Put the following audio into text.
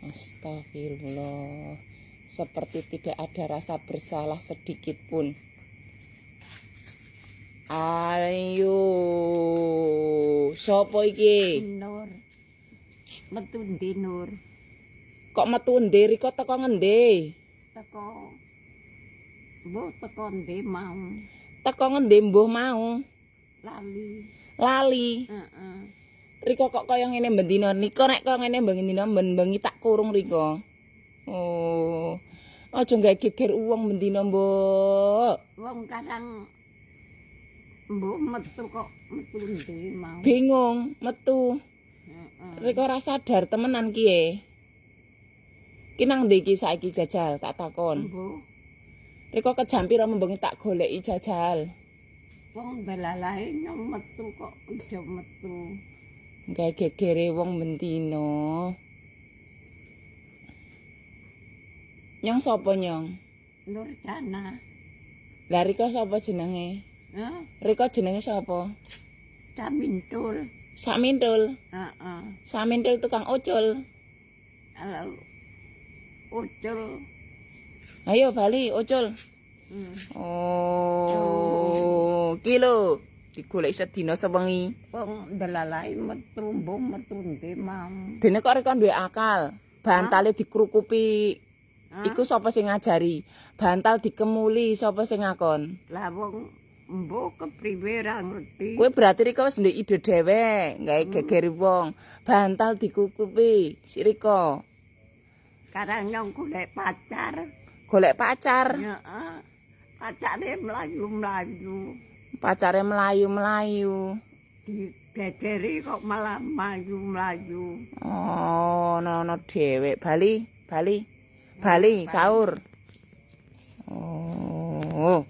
Astagfirullah. Seperti tidak ada rasa bersalah sedikit pun. Ayo, sopo iki? Nur. Metu ndi Nur? Kok metu ndi? Riko teko ngendi? Teko. Mbok teko ndi mau? Teko ngendi mbuh mau? Lali. Lali. Heeh. Riko kok kaya ngene bendina. Niko nek kaya ngene bendina bengi tak kurung Riko. Oh. Aja gawe geger uwong bendina, Mbok. Wong kadang mbok metu kok metu ndi mau? Bingung metu. Heeh. Riko ora sadar temenan kiye. Ki nang ndi iki saiki jajal tak takon. Mbok Riko kejampira membengi tak goleki jajal. wong belalae nyong metu kok ijo metu. Gawe gegere wong bendina. Nyong sapa nyong? Nur Jana. Lah Riko sapa jenenge? Heh, Riko jenenge sapa? Camintul. Sakmintul. Heeh. Sakmintul tukang ucul. Halo. Ucul. Ayo bali ucul. Oh, kilo digoleki sedina sewengi. Wong belalae metu mbok metu ndi mau? Dene kok Riko duwe akal. Bantale dikrukupi. Iku sapa sing ngajari? Bantal dikemuli sapa sing ngakon? Lah wong mbok kepriwe ra ngerti. Kowe berarti Riko wis duwe ide dhewe, gawe gegeri wong. Bantal dikukupi, si Riko. Kadang nyong golek pacar. Golek pacar. Heeh. Pacare mlayu-mlayu. Pacare melayu-melayu. Digegeri kok malah mlayu-mlayu. Oh, ono dhewe. Bali, sahur. Oh.